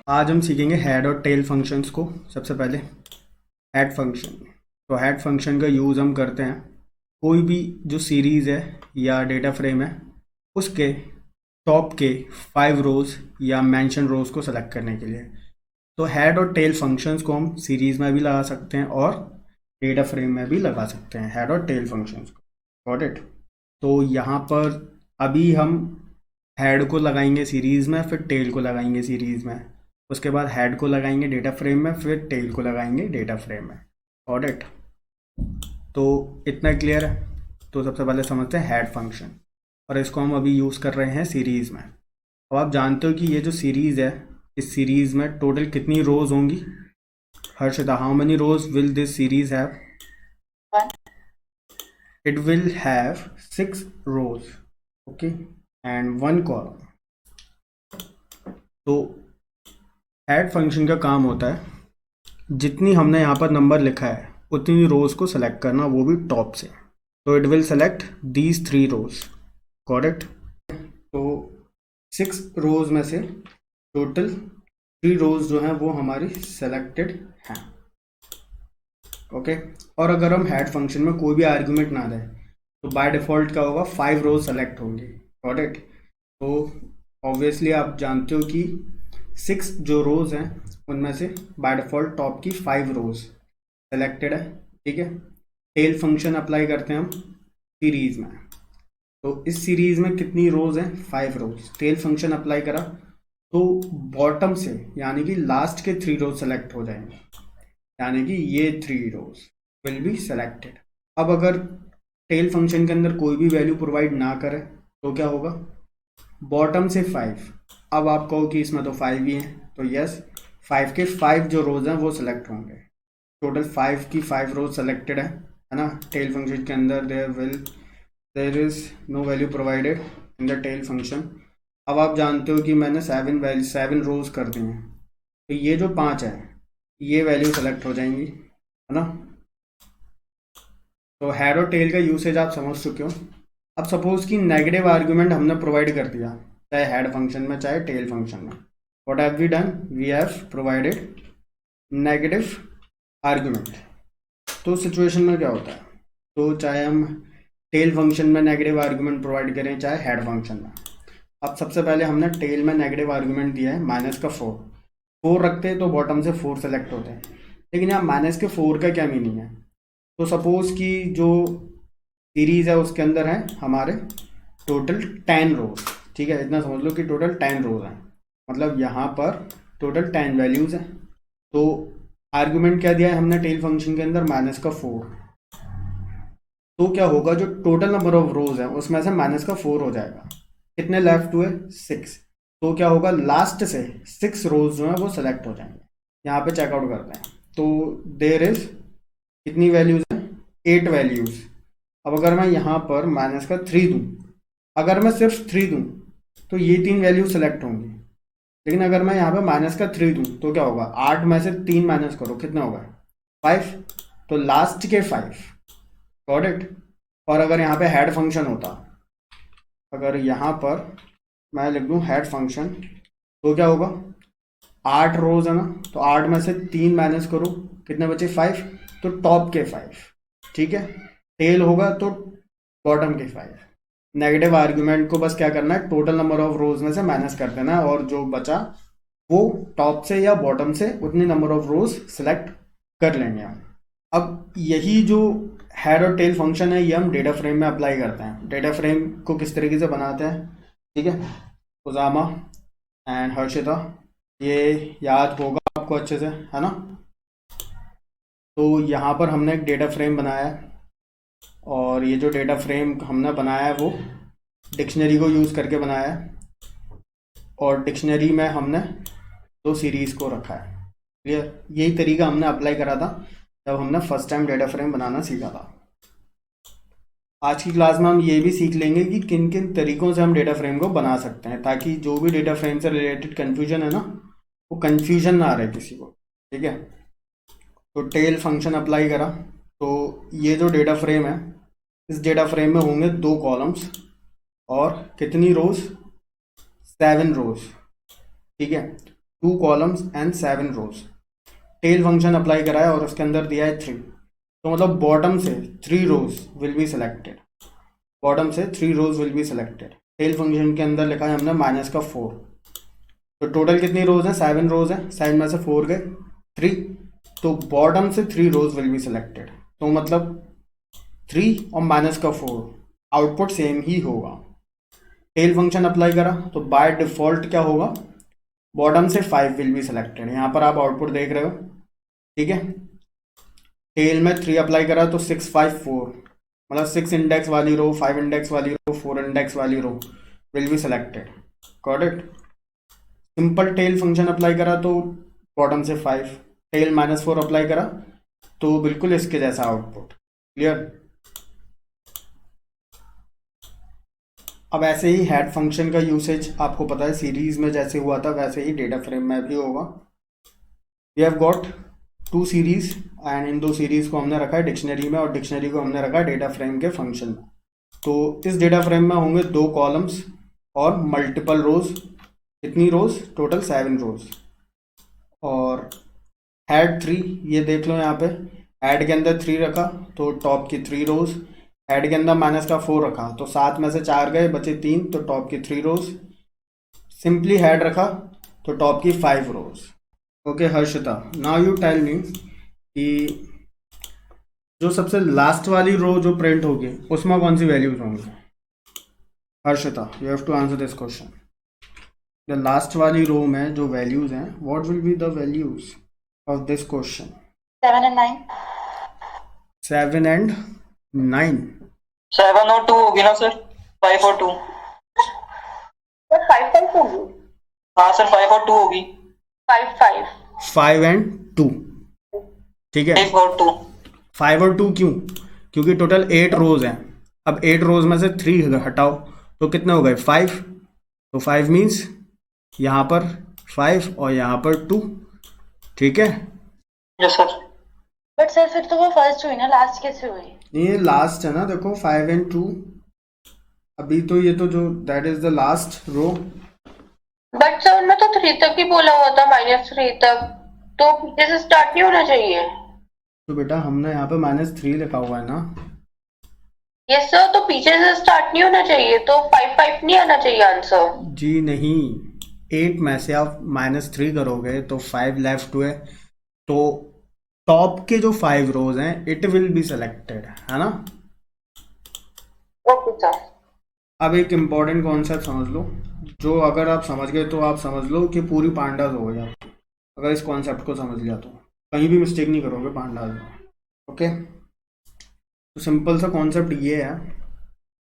आज हम सीखेंगे हेड और टेल फंक्शंस को। सबसे पहले हेड फंक्शन। तो हेड फंक्शन का यूज़ हम करते हैं कोई भी जो सीरीज़ है या डेटा फ्रेम है उसके टॉप के 5 रोज़ या मेंशन रोज़ को सेलेक्ट करने के लिए। तो हेड और टेल फंक्शंस को हम सीरीज़ में भी लगा सकते हैं और डेटा फ्रेम में भी लगा सकते हैं, हेड और टेल फंक्शंस को। Got it. तो यहाँ पर अभी हम हेड को लगाएंगे सीरीज़ में, फिर टेल को लगाएंगे सीरीज़ में, उसके बाद हेड को लगाएंगे डेटा फ्रेम में, फिर टेल को लगाएंगे डेटा फ्रेम में। Got it. तो इतना क्लियर है। तो सबसे पहले समझते हैं हेड फंक्शन, और इसको हम अभी यूज़ कर रहे हैं सीरीज़ में। अब आप जानते हो कि ये जो सीरीज़ है, इस सीरीज़ में टोटल कितनी रोज़ होंगी? Harshita, how many rows will this series have? It will have 6 rows, okay, and 1 column. तो ऐड फंक्शन का काम होता है जितनी हमने यहाँ पर नंबर लिखा है उतनी रोज़ को सेलेक्ट करना, वो भी टॉप से। तो it will select these 3 rows. Correct. तो 6 रोज़ में से टोटल 3 रोज़ जो हैं वो हमारी सेलेक्टेड हैं। ओके। और अगर हम हेड फंक्शन में कोई भी आर्ग्यूमेंट ना दें तो बाय डिफ़ॉल्ट क्या होगा, 5 रोज़ सेलेक्ट होंगे। Got it. तो ऑब्वियसली आप जानते हो कि 6 जो रोज़ हैं उनमें से बाय डिफ़ॉल्ट टॉप की 5 रोज़ सेलेक्टेड है। ठीक है। टेल फंक्शन अप्लाई करते हैं हम सीरीज़ में। तो इस सीरीज़ में कितनी रोज़ हैं? 5 रोज़। टेल फंक्शन अप्लाई करा तो बॉटम से यानी कि लास्ट के 3 रोज़ सेलेक्ट हो जाएंगे, यानी कि ये 3 रोज़ विल बी सेलेक्टेड। अब अगर टेल फंक्शन के अंदर कोई भी वैल्यू प्रोवाइड ना करे तो क्या होगा? बॉटम से 5। अब आप कहो कि इसमें तो 5 ही हैं, तो यस, 5 के 5 जो रोज़ हैं वो सिलेक्ट होंगे। टोटल 5 की 5 रोज़ सेलेक्टेड है ना। टेल फंक्शन के अंदर there is no value provided in the tail function. अब आप जानते हो कि मैंने 7 रोज़ कर दी हैं, तो ये जो 5 है ये वैल्यू सेलेक्ट हो जाएंगी, है ना। तो हेड और टेल का यूसेज आप समझ चुके हो। अब सपोज कि नेगेटिव आर्ग्यूमेंट हमने प्रोवाइड कर दिया, चाहे हेड फंक्शन में चाहे टेल फंक्शन में। What have we done? We have provided negative argument. तो सिचुएशन में क्या होता है? तो चाहे हम टेल फंक्शन में नेगेटिव आर्ग्यूमेंट प्रोवाइड करें चाहे हेड फंक्शन में। अब सबसे पहले हमने टेल में नेगेटिव आर्ग्यूमेंट दिया है -4 रखते हैं तो बॉटम से 4 सेलेक्ट होते हैं। लेकिन यहाँ -4 का क्या मीनिंग है? तो सपोज कि जो सीरीज़ है उसके अंदर है हमारे टोटल 10 रोज। ठीक है, इतना समझ लो कि टोटल 10 रोज हैं, मतलब यहाँ पर टोटल 10 वैल्यूज़ हैं। तो आर्गुमेंट क्या दिया है हमने टेल फंक्शन के अंदर? -4। तो क्या होगा, जो टोटल नंबर ऑफ रोज है उसमें से -4 हो जाएगा। कितने लेफ्ट हुए? 6। तो क्या होगा, लास्ट से 6 रोज जो है वो सेलेक्ट हो जाएंगे। यहाँ पे चेकआउट करते हैं। तो देयर इज कितनी वैल्यूज हैं? 8 वैल्यूज। अब अगर मैं यहाँ पर -3 दूँ, अगर मैं सिर्फ 3 दूँ तो ये 3 वैल्यू सेलेक्ट होंगी। लेकिन अगर मैं यहाँ पे -3 दूँ तो क्या होगा? 8 में से 3 माइनस करो, कितना होगा? 5। तो लास्ट के 5। Got it. और अगर यहाँ पे हेड फंक्शन होता, अगर यहाँ पर मैं लिख दूँ हेड फंक्शन, तो क्या होगा? 8 रोज है ना, तो 8 में से 3 माइनस करो, कितने बचे? 5। तो टॉप के 5। ठीक है। टेल होगा तो बॉटम के 5। नेगेटिव आर्ग्यूमेंट को बस क्या करना है, टोटल नंबर ऑफ रोज में से माइनस कर देना है, और जो बचा वो टॉप से या बॉटम से उतने नंबर ऑफ रोज सिलेक्ट कर लेंगे हम। अब यही जो हेड और टेल फंक्शन है ये हम डेटा फ्रेम में अप्लाई करते हैं। डेटा फ्रेम को किस तरीके से बनाते हैं? ठीक है, उजामा एंड हर्षिता, ये याद होगा आपको अच्छे से, है ना। तो यहाँ पर हमने एक डेटा फ्रेम बनाया है, और ये जो डेटा फ्रेम हमने बनाया है वो डिक्शनरी को यूज़ करके बनाया है, और डिक्शनरी में हमने 2 सीरीज़ को रखा है। क्लियर? यही तरीका हमने अप्लाई करा था जब हमने फर्स्ट टाइम डेटा फ्रेम बनाना सीखा था। आज की क्लास में हम ये भी सीख लेंगे कि किन किन तरीक़ों से हम डेटा फ्रेम को बना सकते हैं, ताकि जो भी डेटा फ्रेम से रिलेटेड कन्फ्यूजन है ना, वो कन्फ्यूजन ना रहे किसी को। ठीक है। तो टेल फंक्शन अप्लाई करा, तो ये जो डेटा फ्रेम है, इस डेटा फ्रेम में होंगे 2 कॉलम्स और कितनी रोज? 7 रोज। ठीक है। 2 columns and 7 rows. Tail function apply करा है और उसके अंदर दिया है 3, तो मतलब बॉटम से 3 rows will be selected, bottom से 3 rows will be selected. Tail function के अंदर लिखा है हमने -4, तो टोटल कितनी रोज है? 7 रोज है, 7 में से 4 गए 3, तो बॉटम से 3 रोज विल बी सिलेक्टेड, तो मतलब 3 और -4 आउटपुट सेम ही होगा। टेल फंक्शन अप्लाई करा तो बाय डिफॉल्ट क्या होगा? बॉटम से 5 विल बी सिलेक्टेड, यहाँ पर आप आउटपुट देख रहे हो, ठीक है। टेल में 3 अप्लाई करा तो 6 5 4, मतलब 6 इंडेक्स वाली रो, 5 इंडेक्स वाली रो, 4 इंडेक्स वाली row will be selected. Got it? Simple tail function apply करा तो बॉटम से 5, टेल -4 अप्लाई करा तो बिल्कुल इसके जैसा आउटपुट। क्लियर? अब ऐसे ही हेड फंक्शन का यूसेज आपको पता है, सीरीज में जैसे हुआ था वैसे ही डेटा फ्रेम में भी होगा। We have got 2 series and in 2 series को हमने रखा है डिक्शनरी में और डिक्शनरी को हमने रखा है डेटा फ्रेम के फंक्शन में। तो इस डेटा फ्रेम में होंगे 2 कॉलम्स और मल्टीपल रोज। कितनी रोज? टोटल 7 रोज। और हेड 3, ये देख लो यहाँ पे, हेड के अंदर 3 रखा तो टॉप की 3 रोज, हेड के अंदर -4 रखा तो 7 में से 4 गए, बचे 3, तो टॉप की 3 रोज। सिंपली हेड रखा तो टॉप की 5 rows. Okay Harshita, now you tell me कि जो सबसे लास्ट वाली रो जो प्रिंट होगी उसमें कौन सी वैल्यूज होंगी? Harshita, you have to answer this question. The last वाली रो में जो वैल्यूज हैं, what will be the values of this question? 7 and 9। 7 and 9। 7 और 2 होगी ना सर? 5 और 2। सर 5 5 होगी। हाँ सर, 5 और 2 होगी। 5 5। 5 and 2, ठीक है। 5 और 2। 5 और 2 क्यों? क्योंकि टोटल 8 रोज हैं। अब 8 रोज में से 3 हटाओ तो कितने हो गए? 5। तो 5 मीन्स यहाँ पर 5 और यहाँ पर 2, ठीक है। Yes sir. बट सर फिर तो वो फर्स्ट हुई ना, लास्ट कैसे हुई? ये लास्ट है ना, देखो 5 and 2, अभी तो ये तो जो that is the last row. But sir उनमें तो 3 तक ही बोला हुआ था, -3 तक, तो पीछे से स्टार्ट नहीं होना चाहिए। तो बेटा हमने यहाँ पे -3 लिखा हुआ है ना। यस सर, तो पीछे से स्टार्ट नहीं होना चाहिए, तो 5 5 नहीं आना चाहिए आंसर। जी नहीं, 8 में से आप -3 करोगे तो 5 लेफ्ट हुए, तो टॉप के जो 5 रोज हैं इट विल बी सिलेक्टेड, है ना। Okay sir. अब एक इम्पॉर्टेंट कॉन्सेप्ट समझ लो, जो अगर आप समझ गए तो आप समझ लो कि पूरी पांडास हो गई आप, अगर इस कॉन्सेप्ट को समझ लिया तो कहीं भी मिस्टेक नहीं करोगे पांडास में। ओके, तो सिंपल सा कॉन्सेप्ट ये है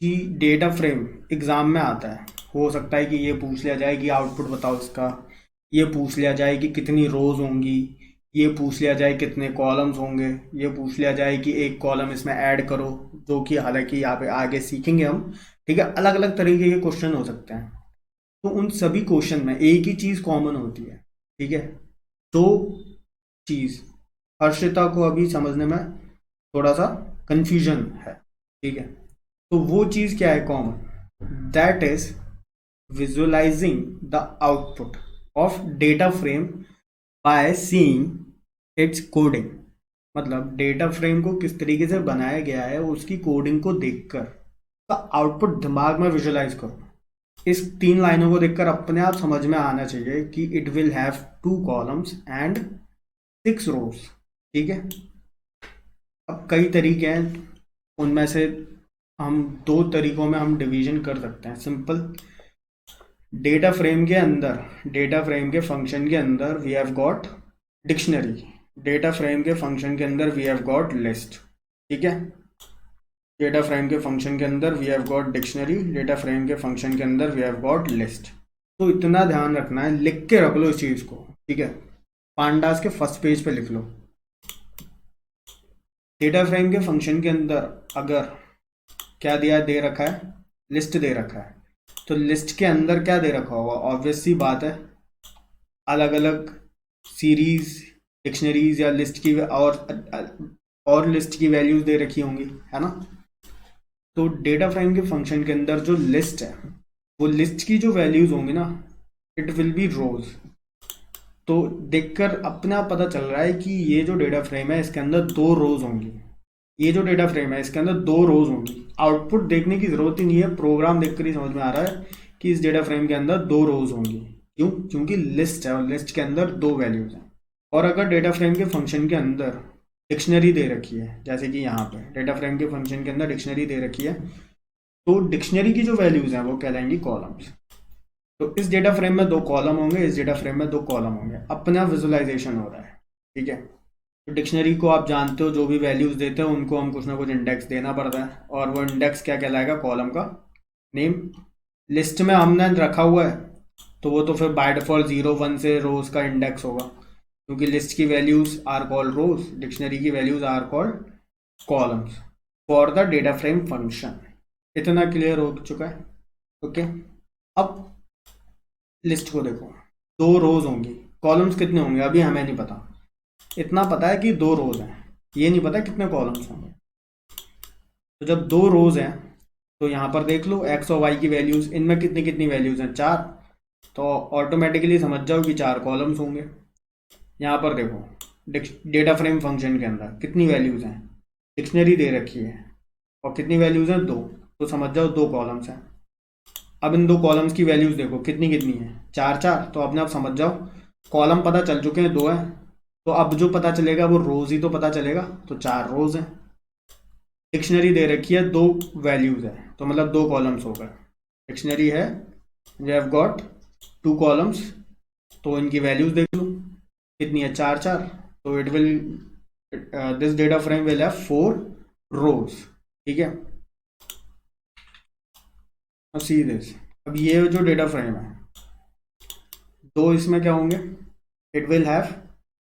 कि डेटा फ्रेम एग्ज़ाम में आता है, हो सकता है कि ये पूछ लिया जाए कि आउटपुट बताओ इसका, ये पूछ लिया जाए कि कितनी रोज होंगी, ये पूछ लिया जाए कितने कॉलम्स होंगे, ये पूछ लिया जाए कि एक कॉलम इसमें ऐड करो, जो कि हालांकि यहाँ पे आगे सीखेंगे हम, ठीक है। अलग अलग तरीके के क्वेश्चन हो सकते हैं, तो उन सभी क्वेश्चन में एक ही चीज़ कॉमन होती है, ठीक है। तो चीज़ हर्षिता को अभी समझने में थोड़ा सा कंफ्यूजन है, ठीक है। तो वो चीज़ क्या है common? That is visualising the output of data frame by seeing it's coding. मतलब डेटा फ्रेम को किस तरीके से बनाया गया है उसकी कोडिंग को देखकर का आउटपुट दिमाग में विजुअलाइज करो। इस 3 लाइनों को देखकर अपने आप समझ में आना चाहिए कि it will have 2 columns and 6 रोज, ठीक है। अब कई तरीके हैं, उनमें से हम 2 तरीकों में हम डिवीजन कर सकते हैं। सिंपल, डेटा फ्रेम के अंदर, डेटा फ्रेम के फंक्शन के अंदर we have got dictionary, data frame के फंक्शन के अंदर वी हैव गॉट लिस्ट, ठीक है। डेटा फ्रेम के फंक्शन के अंदर we have got dictionary, data frame के फंक्शन के अंदर वी हैव गॉट लिस्ट। तो इतना ध्यान रखना है, लिख के रख लो इस चीज़ को, ठीक है। पांडास के फर्स्ट पेज पे लिख लो, डेटा फ्रेम के फंक्शन के अंदर अगर क्या दिया दे रखा है, लिस्ट दे रखा है, तो लिस्ट के अंदर क्या दे रखा होगा? ऑब्वियस सी बात है, अलग अलग सीरीज, डिक्शनरीज या लिस्ट की और लिस्ट की वैल्यूज दे रखी होंगी, है ना। तो डेटा फ्रेम के फंक्शन के अंदर जो लिस्ट है, वो लिस्ट की जो वैल्यूज होंगी ना, इट विल बी रोज, तो देखकर अपने आप पता चल रहा है कि ये जो डेटा फ्रेम है इसके अंदर 2 रोज होंगी। ये जो डेटा फ्रेम है इसके अंदर 2 रोज होंगी। आउटपुट देखने की जरूरत ही नहीं है, प्रोग्राम देखकर ही समझ में आ रहा है कि इस डेटा फ्रेम के अंदर 2 रोज होंगी। क्यों? क्योंकि लिस्ट है और लिस्ट के अंदर 2 वैल्यूज हैं। और अगर डेटा फ्रेम के फंक्शन के अंदर डिक्शनरी दे रखी है, जैसे कि यहाँ पे डेटा फ्रेम के फंक्शन के अंदर डिक्शनरी दे रखी है, तो डिक्शनरी की जो वैल्यूज हैं वो कहलाएंगी कॉलम्स। तो इस डेटा फ्रेम में 2 कॉलम होंगे, इस डेटा फ्रेम में 2 कॉलम होंगे। अपना विजुअलाइजेशन हो रहा है, ठीक है। तो डिक्शनरी को आप जानते हो, जो भी वैल्यूज देते हैं उनको हम कुछ ना कुछ इंडेक्स देना पड़ता है, और वो इंडेक्स क्या कहलाएगा? कॉलम का नेम। लिस्ट में हमने रखा हुआ है तो वो तो फिर बाय डिफॉल्ट 0 1 से रोज का इंडेक्स होगा, क्योंकि लिस्ट की values are called rows, dictionary की values are called columns for the data frame function. इतना क्लियर हो चुका है? ओके। अब लिस्ट को देखो, 2 रोज होंगी, कॉलम्स कितने होंगे अभी हमें नहीं पता। इतना पता है कि 2 रोज हैं, ये नहीं पता कितने कॉलम्स होंगे। तो जब 2 रोज हैं तो यहाँ पर देख लो एक्स और वाई की वैल्यूज, इनमें कितनी कितनी वैल्यूज हैं? 4। तो ऑटोमेटिकली समझ जाओ कि 4 कॉलम्स होंगे। यहाँ पर देखो डेटा फ्रेम फंक्शन के अंदर कितनी वैल्यूज हैं? डिक्शनरी दे रखी है और कितनी वैल्यूज हैं? 2। तो समझ जाओ 2 कॉलम्स हैं। अब इन 2 कॉलम्स की वैल्यूज देखो कितनी कितनी है? 4 4। तो अपने आप समझ जाओ कॉलम पता चल चुके हैं, 2 हैं। तो अब जो पता चलेगा वो रोज ही तो पता चलेगा, तो 4 रोज हैं। डिक्शनरी दे रखी है, 2 वैल्यूज है, तो मतलब 2 कॉलम्स हो गए। डिक्शनरी है, वी हैव गॉट 2 कॉलम्स, तो इनकी वैल्यूज देख लो कितनी है? 4 4। तो it will this data frame will have 4 रोज, ठीक है। अब सी दिस, अब ये जो डेटा फ्रेम है 2, इसमें क्या होंगे? इट विल हैव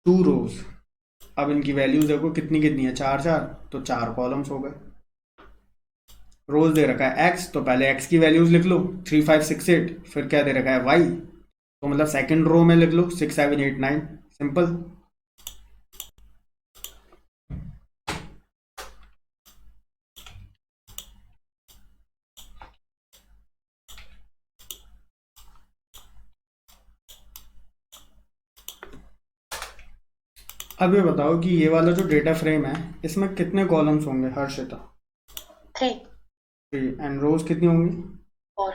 2 रोज। अब इनकी वैल्यूज देखो कितनी कितनी है? 4 4। तो 4 कॉलम्स हो गए। रोज दे रखा है एक्स, तो पहले एक्स की वैल्यूज लिख लो 3 5 6 8। फिर क्या दे रखा है? वाई, तो मतलब सेकंड रो में लिख लो 6 7 8 9। सिंपल। अब ये बताओ कि ये वाला जो डेटा फ्रेम है इसमें कितने कॉलम्स होंगे हर्षिता? 3 एंड रोज कितनी होंगी? और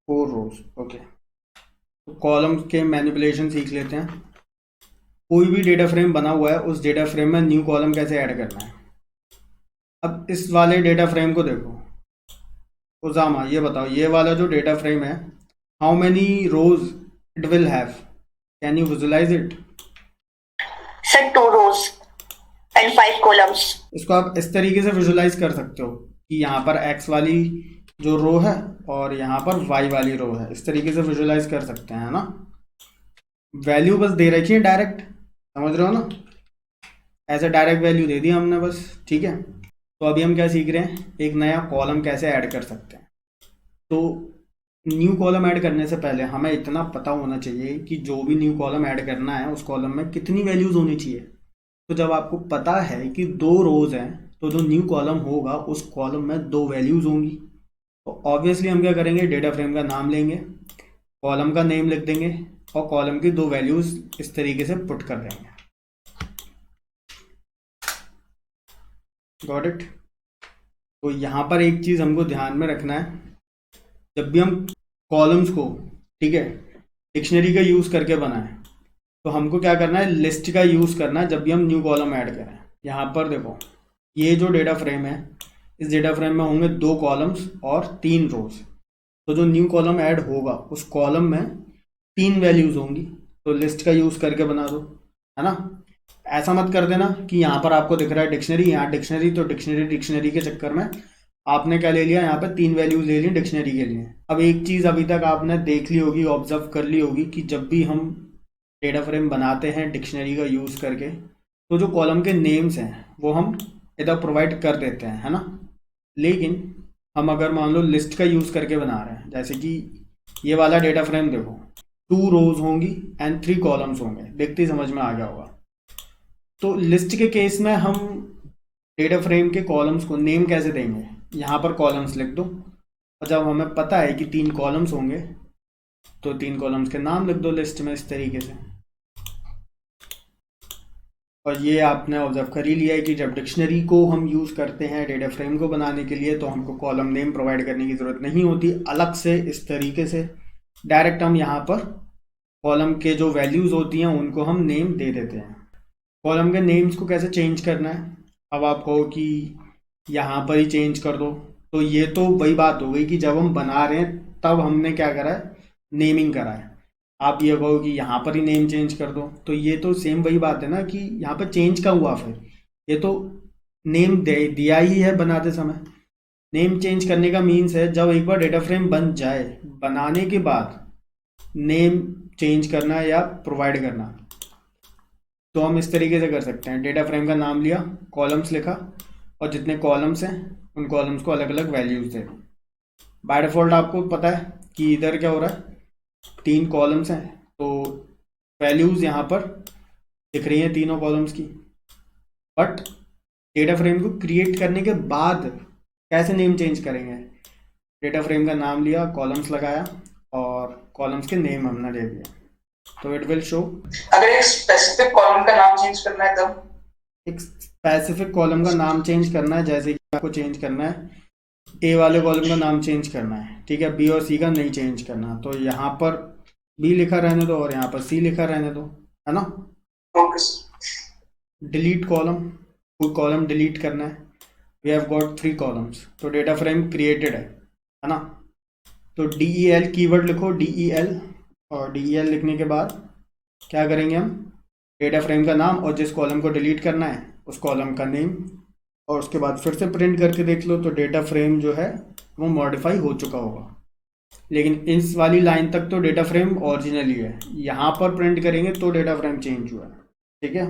4 रोज। ओके, तो कॉलम्स के मैनिपुलेशन सीख लेते हैं। कोई भी डेटा फ्रेम बना हुआ है, उस डेटा फ्रेम में न्यू कॉलम कैसे ऐड करना है। अब इस वाले डेटा फ्रेम को देखो, उजामा ये बताओ ये वाला जो डेटा फ्रेम है, how many rows it will have? Can you visualise it? Sir 2 rows and 5 columns। इसको आप इस तरीके से विजुलाइज कर सकते हो कि यहाँ पर एक्स वाली जो रो है और यहाँ पर वाई वाली रो है, इस तरीके से विजुलाइज कर सकते हैं, है ना। वैल्यू बस दे रखी है डायरेक्ट, समझ रहे हो ना, ऐसे डायरेक्ट वैल्यू दे दी हमने बस, ठीक है। तो अभी हम क्या सीख रहे हैं? एक नया कॉलम कैसे ऐड कर सकते हैं। तो न्यू कॉलम ऐड करने से पहले हमें इतना पता होना चाहिए कि जो भी न्यू कॉलम ऐड करना है उस कॉलम में कितनी वैल्यूज होनी चाहिए। तो जब आपको पता है कि 2 रोज हैं, तो जो न्यू कॉलम होगा उस कॉलम में 2 वैल्यूज होंगी। तो ऑब्वियसली हम क्या करेंगे? डेटा फ्रेम का नाम लेंगे, कॉलम का नेम लिख देंगे और कॉलम की 2 वैल्यूज इस तरीके से पुट कर देंगे। Got it? तो यहाँ पर एक चीज़ हमको ध्यान में रखना है, जब भी हम कॉलम्स को, ठीक है, डिक्शनरी का यूज़ करके बनाएं, तो हमको क्या करना है? लिस्ट का यूज़ करना है जब भी हम न्यू कॉलम ऐड करें। यहाँ पर देखो ये जो डेटा फ्रेम है, इस डेटा फ्रेम में होंगे 2 कॉलम्स और 3 रोज। तो जो न्यू कॉलम ऐड होगा उस कॉलम में 3 वैल्यूज होंगी, तो लिस्ट का यूज़ करके बना दो, है ना। ऐसा मत कर देना कि यहाँ पर आपको दिख रहा है डिक्शनरी, यहाँ डिक्शनरी, तो डिक्शनरी के चक्कर में आपने क्या ले लिया? यहाँ पर 3 वैल्यूज ले ली डिक्शनरी के लिए। अब एक चीज़ अभी तक आपने देख ली होगी, ऑब्जर्व कर ली होगी कि जब भी हम डेटा फ्रेम बनाते हैं डिक्शनरी का यूज़ करके, तो जो कॉलम के नेम्स हैं वो हम इधर प्रोवाइड कर देते हैं, है ना। लेकिन हम अगर मान लो लिस्ट का यूज़ करके बना रहे हैं, जैसे कि ये वाला डेटा फ्रेम देखो 2 रोज होंगी एंड 3 कॉलम्स होंगे, देखते ही समझ में आ गया होगा। तो लिस्ट के केस में हम डेटा फ्रेम के कॉलम्स को नेम कैसे देंगे? यहाँ पर कॉलम्स लिख दो, और जब हमें पता है कि 3 कॉलम्स होंगे तो 3 कॉलम्स के नाम लिख दो लिस्ट में, इस तरीके से। और ये आपने ऑब्जर्व कर ही लिया है कि जब डिक्शनरी को हम यूज़ करते हैं डेटा फ्रेम को बनाने के लिए तो हमको कॉलम नेम प्रोवाइड करने की ज़रूरत नहीं होती, अलग से इस तरीके से डायरेक्ट हम यहाँ पर कॉलम के जो वैल्यूज़ होती हैं उनको हम नेम दे देते हैं। कॉलम के नेम्स को कैसे चेंज करना है, अब आप कहो कि यहाँ पर ही चेंज कर दो, तो ये तो वही बात हो गई कि जब हम बना रहे हैं तब हमने क्या करा है, नेमिंग करा है। आप ये कहो कि यहाँ पर ही नेम चेंज कर दो, तो ये तो सेम वही बात है ना कि यहाँ पर चेंज का हुआ, फिर ये तो नेम दिया ही है बनाते समय। नेम चेंज करने का मीन्स है जब एक बार डेटा फ्रेम बन जाए, बनाने के बाद नेम चेंज करना या प्रोवाइड करना। तो हम इस तरीके से कर सकते हैं, डेटा फ्रेम का नाम लिया, कॉलम्स लिखा और जितने कॉलम्स हैं उन कॉलम्स को अलग अलग वैल्यूज़ दे। बाय डिफ़ॉल्ट आपको पता है कि इधर क्या हो रहा है, 3 कॉलम्स हैं तो वैल्यूज़ यहाँ पर दिख रही हैं तीनों कॉलम्स की। बट डेटा फ्रेम को क्रिएट करने के बाद कैसे नेम चेंज करेंगे, डेटा फ्रेम का नाम लिया, कॉलम्स लगाया और कॉलम्स के नेम हमने दे दिया, तो इट विल शो। अगर एक स्पेसिफिक कॉलम का नाम चेंज करना है तब एक स्पेसिफिक कॉलम का नाम चेंज करना है, जैसे कि आपको चेंज करना है ए वाले कॉलम का नाम चेंज करना है, ठीक है, बी और सी का नहीं चेंज करना, तो यहाँ पर बी लिखा रहने दो और यहाँ पर सी लिखा रहने दो, है ना। Okay sir. डिलीट कॉलम, कोई कॉलम डिलीट करना है, वी हैव गॉट 3 कॉलम्स, तो डेटा फ्रेम क्रिएटेड है ना। तो DEL कीवर्ड लिखो, DEL, और DEL लिखने के बाद क्या करेंगे हम, डेटा फ्रेम का नाम और जिस कॉलम को डिलीट करना है उस कॉलम का नेम, और उसके बाद फिर से प्रिंट करके देख लो तो डेटा फ्रेम जो है वो मॉडिफाई हो चुका होगा। लेकिन इस वाली लाइन तक तो डेटा फ्रेम ओरिजिनल ही है, यहाँ पर प्रिंट करेंगे तो डेटा फ्रेम चेंज हुआ है, ठीक है।